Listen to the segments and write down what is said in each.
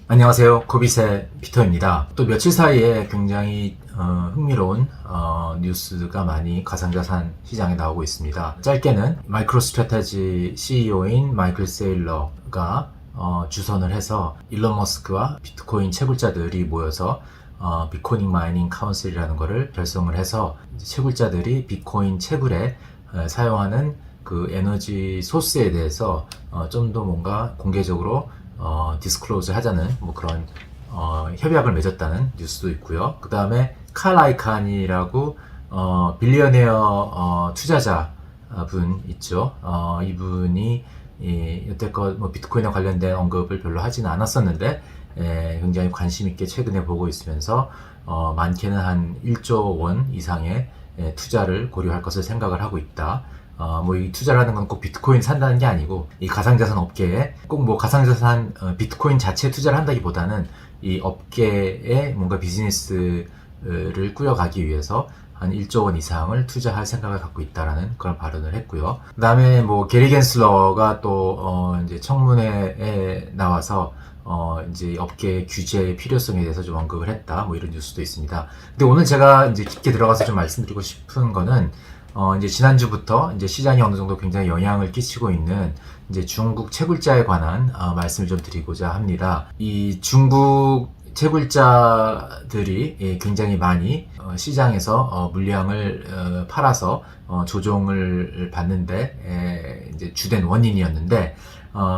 안녕하세요. 코빗의 피터입니다. 또 며칠 사이에 굉장히 흥미로운 뉴스가 많이 가상자산 시장에 나오고 있습니다. 짧게는 마이크로스트래테지 CEO인 마이클 세일러가 주선을 해서 일론 머스크와 비트코인 채굴자들이 모여서 비트코인 마이닝 카운슬이라는 것을 결성을 해서 채굴자들이 비트코인 채굴에 사용하는 그 에너지 소스에 대해서 좀 더 뭔가 공개적으로 디스클로즈 하자는 뭐 그런 협약을 맺었다는 뉴스도 있고요. 그 다음에 칼 아이칸이라고 빌리어네어 투자자 분 있죠. 이분이 여태껏 뭐 비트코인에 관련된 언급을 별로 하지는 않았었는데 굉장히 관심 있게 최근에 보고 있으면서 많게는 한 1조 원 이상의 투자를 고려할 것을 생각을 하고 있다. 뭐 이 투자라는 건 꼭 비트코인 산다는 게 아니고 이 가상자산 업계에 꼭 뭐 가상자산 비트코인 자체에 투자를 한다기보다는 이 업계에 뭔가 비즈니스를 꾸려가기 위해서 한 1조 원 이상을 투자할 생각을 갖고 있다라는 그런 발언을 했고요. 그 다음에 뭐 게리 겐슬러가 또 이제 청문회에 나와서 이제 업계 규제의 필요성에 대해서 좀 언급을 했다. 뭐 이런 뉴스도 있습니다. 근데 오늘 제가 이제 깊게 들어가서 좀 말씀드리고 싶은 거는 이제 지난주부터 이제 시장이 어느 정도 굉장히 영향을 끼치고 있는 이제 중국 채굴자에 관한 말씀을 좀 드리고자 합니다. 이 중국 채굴자들이 굉장히 많이 시장에서 물량을 팔아서 조종을 받는데 이제 주된 원인이었는데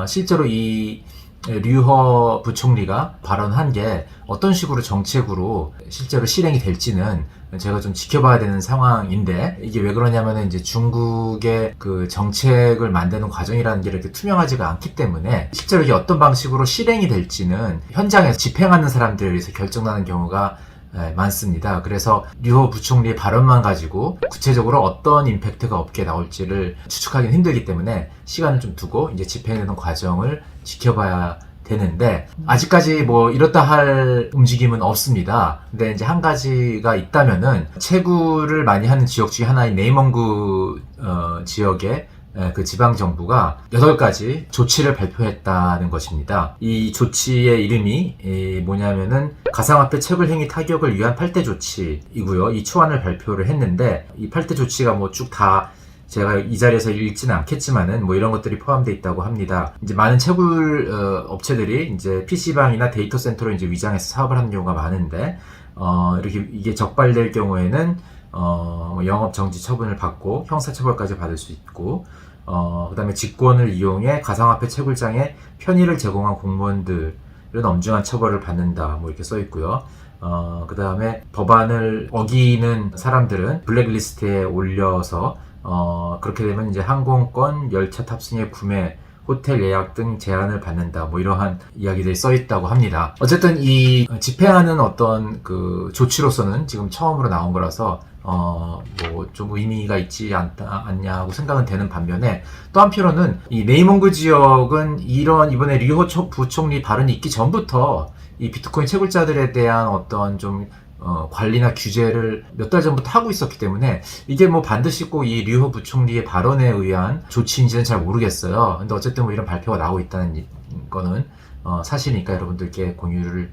실제로 이 류허 부총리가 발언한 게 어떤 식으로 정책으로 실제로 실행이 될지는 제가 좀 지켜봐야 되는 상황인데, 이게 왜 그러냐면은 이제 중국의 그 정책을 만드는 과정이라는 게 이렇게 투명하지가 않기 때문에 실제로 이게 어떤 방식으로 실행이 될지는 현장에서 집행하는 사람들에 의해서 결정나는 경우가 많습니다. 그래서 류호 부총리의 발언만 가지고 구체적으로 어떤 임팩트가 업계에 나올지를 추측하기는 힘들기 때문에 시간을 좀 두고 이제 집행되는 과정을 지켜봐야 되는데, 아직까지 뭐 이렇다 할 움직임은 없습니다. 근데 이제 한 가지가 있다면은 채굴을 많이 하는 지역 중에 하나인 네이멍구 지역의 그 지방정부가 8가지 조치를 발표했다는 것입니다. 이 조치의 이름이 뭐냐면은 가상화폐 채굴 행위 타격을 위한 8대 조치이고요. 이 초안을 발표를 했는데, 이 8대 조치가 뭐 쭉 다 제가 이 자리에서 읽지는 않겠지만은 뭐 이런 것들이 포함되어 있다고 합니다. 이제 많은 채굴 업체들이 이제 PC방이나 데이터 센터로 이제 위장해서 사업을 하는 경우가 많은데, 이렇게 이게 적발될 경우에는 영업 정지 처분을 받고 형사처벌까지 받을 수 있고, 그 다음에 직권을 이용해 가상화폐 채굴장에 편의를 제공한 공무원들은 엄중한 처벌을 받는다. 뭐 이렇게 써 있고요. 그 다음에 법안을 어기는 사람들은 블랙리스트에 올려서 그렇게 되면 이제 항공권, 열차 탑승의 구매, 호텔 예약 등 제한을 받는다. 뭐 이러한 이야기들이 써 있다고 합니다. 어쨌든 이 집행하는 어떤 그 조치로서는 지금 처음으로 나온 거라서 뭐 좀 의미가 있지 않냐고 생각은 되는 반면에, 또 한편으로는 이 네이멍구 지역은 이런 이번에 류호 부총리 발언이 있기 전부터 이 비트코인 채굴자들에 대한 어떤 좀 관리나 규제를 몇 달 전부터 하고 있었기 때문에 이게 뭐 반드시 꼭 이 류호 부총리의 발언에 의한 조치인지는 잘 모르겠어요. 근데 어쨌든 뭐 이런 발표가 나오고 있다는 거는 사실이니까 여러분들께 공유를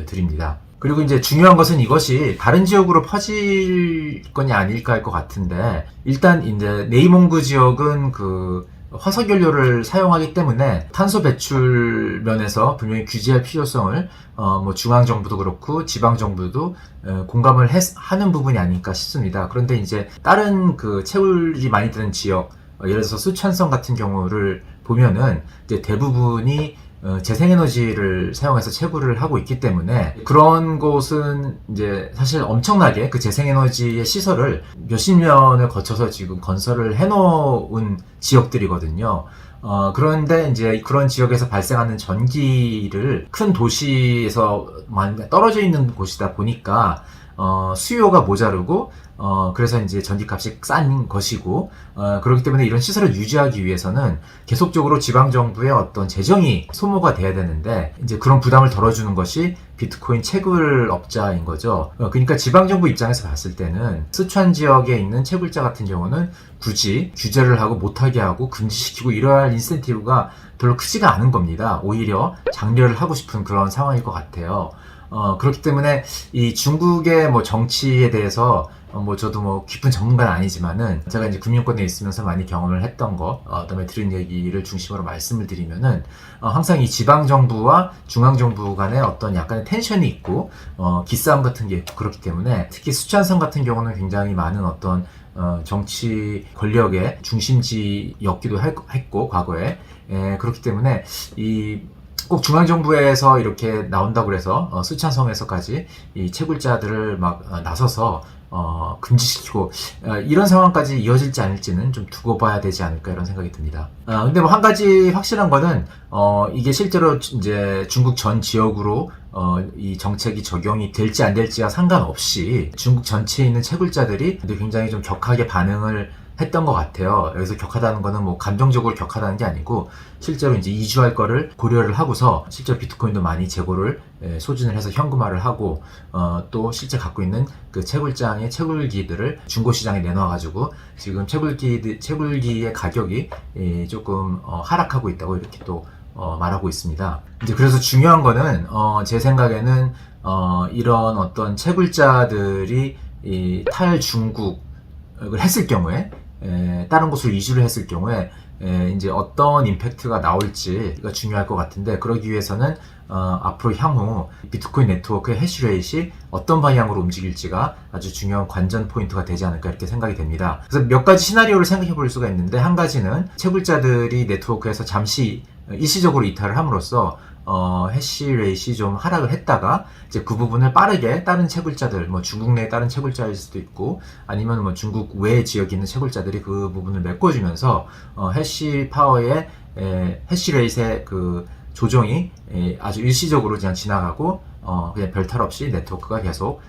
드립니다. 그리고 이제 중요한 것은 이것이 다른 지역으로 퍼질 거냐 아닐까 할 것 같은데, 일단 이제 네이멍구 지역은 그 화석연료를 사용하기 때문에 탄소 배출 면에서 분명히 규제할 필요성을 뭐 중앙정부도 그렇고 지방정부도 공감을 하는 부분이 아닐까 싶습니다. 그런데 이제 다른 그 채굴이 많이 드는 지역, 예를 들어서 수천성 같은 경우를 보면은 이제 대부분이 재생에너지를 사용해서 채굴을 하고 있기 때문에 그런 곳은 이제 사실 엄청나게 그 재생에너지의 시설을 몇십 년을 거쳐서 지금 건설을 해놓은 지역들이거든요. 그런데 이제 그런 지역에서 발생하는 전기를 큰 도시에서 떨어져 있는 곳이다 보니까 수요가 모자르고 그래서 이제 전기값이 싼 것이고 그렇기 때문에 이런 시설을 유지하기 위해서는 계속적으로 지방정부의 어떤 재정이 소모가 돼야 되는데 이제 그런 부담을 덜어주는 것이 비트코인 채굴업자인 거죠. 그러니까 지방정부 입장에서 봤을 때는 스촨 지역에 있는 채굴자 같은 경우는 굳이 규제를 하고 못하게 하고 금지시키고 이러할 인센티브가 별로 크지가 않은 겁니다. 오히려 장려를 하고 싶은 그런 상황일 것 같아요. 그렇기 때문에 이 중국의 뭐 정치에 대해서 저도 뭐 깊은 전문가는 아니지만은 제가 이제 금융권에 있으면서 많이 경험을 했던 거, 그다음에 들은 얘기를 중심으로 말씀을 드리면은 항상 이 지방 정부와 중앙 정부 간에 어떤 약간의 텐션이 있고 기싸움 같은 게 있고 그렇기 때문에 특히 수촨성 같은 경우는 굉장히 많은 어떤 정치 권력의 중심지였기도 했고 과거에 그렇기 때문에 꼭 중앙정부에서 이렇게 나온다고 해서 수촨성에서까지 이 채굴자들을 막 나서서 금지시키고 이런 상황까지 이어질지 않을지는 좀 두고 봐야 되지 않을까 이런 생각이 듭니다. 근데 뭐 한 가지 확실한 거는 이게 실제로 이제 중국 전 지역으로 이 정책이 적용이 될지 안 될지와 상관없이 중국 전체에 있는 채굴자들이 굉장히 좀 격하게 반응을 했던 것 같아요. 여기서 격하다는 거는 뭐 감정적으로 격하다는 게 아니고 실제로 이제 이주할 거를 고려를 하고서 실제로 비트코인도 많이 재고를 소진을 해서 현금화를 하고 또 실제 갖고 있는 그 채굴장의 채굴기들을 중고시장에 내놔가지고 지금 채굴기의 가격이 조금 하락하고 있다고 이렇게 또 말하고 있습니다. 이제 그래서 중요한 거는 제 생각에는 이런 어떤 채굴자들이 탈중국을 했을 경우에 다른 곳으로 이주를 했을 경우에 이제 어떤 임팩트가 나올지가 중요할 것 같은데 그러기 위해서는 앞으로 향후 비트코인 네트워크의 해시레이트이 어떤 방향으로 움직일지가 아주 중요한 관전 포인트가 되지 않을까 이렇게 생각이 됩니다. 그래서 몇 가지 시나리오를 생각해 볼 수가 있는데 한 가지는 채굴자들이 네트워크에서 잠시 일시적으로 이탈을 함으로써 해시레이트이 좀 하락을 했다가 이제 그 부분을 빠르게 다른 채굴자들, 뭐 중국 내 다른 채굴자일 수도 있고 아니면 뭐 중국 외 지역에 있는 채굴자들이 그 부분을 메꿔주면서 해시 파워의 해시레이트의 그 조정이 아주 일시적으로 그냥 지나가고 그냥 별탈 없이 네트워크가 계속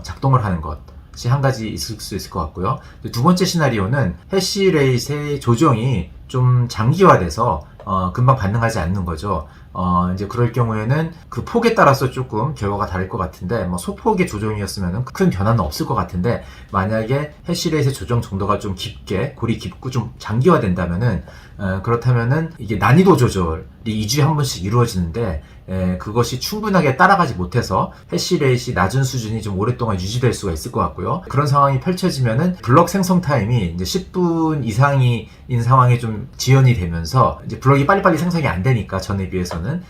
작동을 하는 것이 한 가지 있을 수 있을 것 같고요. 두 번째 시나리오는 해시레이트의 조정이 좀 장기화돼서 금방 반응하지 않는 거죠. 이제 그럴 경우에는 그 폭에 따라서 조금 결과가 다를 것 같은데, 뭐 소폭의 조정이었으면 큰 변화는 없을 것 같은데, 만약에 해시레이트의 조정 정도가 좀 깊게, 골이 깊고 좀 장기화된다면은, 그렇다면은 이게 난이도 조절이 2주에 한 번씩 이루어지는데, 그것이 충분하게 따라가지 못해서 해시레이트이 낮은 수준이 좀 오랫동안 유지될 수가 있을 것 같고요. 그런 상황이 펼쳐지면은 블럭 생성 타임이 이제 10분 이상인 상황이 좀 지연이 되면서 이제 블럭이 빨리빨리 생성이 안 되니까 전에 비해서는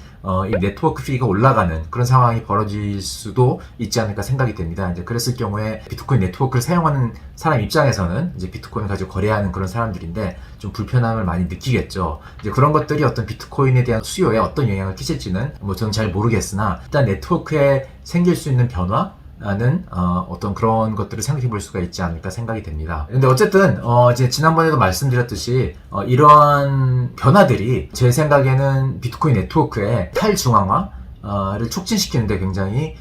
이 네트워크 피가 올라가는 그런 상황이 벌어질 수도 있지 않을까 생각이 됩니다. 이제 그랬을 경우에 비트코인 네트워크를 사용하는 사람 입장에서는 이제 비트코인을 가지고 거래하는 그런 사람들인데 좀 불편함을 많이 느끼겠죠. 이제 그런 것들이 어떤 비트코인에 대한 수요에 어떤 영향을 끼칠지는 뭐 저는 잘 모르겠으나 일단 네트워크에 생길 수 있는 변화는 어떤 그런 것들을 생각해 볼 수가 있지 않을까 생각이 됩니다. 근데 어쨌든 이제 지난번에도 말씀드렸듯이 이러한 변화들이 제 생각에는 비트코인 네트워크의 탈중앙화를 촉진시키는데 굉장히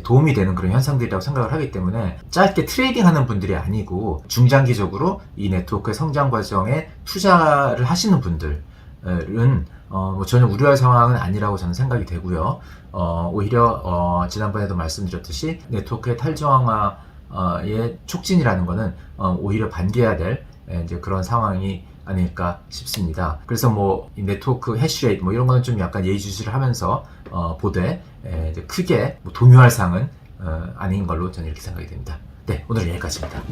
도움이 되는 그런 현상들이라고 생각을 하기 때문에 짧게 트레이딩 하는 분들이 아니고 중장기적으로 이 네트워크의 성장 과정에 투자를 하시는 분들은 뭐 전혀 우려할 상황은 아니라고 저는 생각이 되고요. 오히려 지난번에도 말씀드렸듯이 네트워크의 탈중앙화의 촉진이라는 거는 오히려 반겨야 될 이제 그런 상황이 아닐까 싶습니다. 그래서 뭐 이 네트워크 해시레이트 뭐 이런 거는 좀 약간 예의주시를 하면서 보되 이제 크게 뭐 동요할 사항은 아닌 걸로 저는 이렇게 생각이 됩니다. 네, 오늘은 여기까지입니다.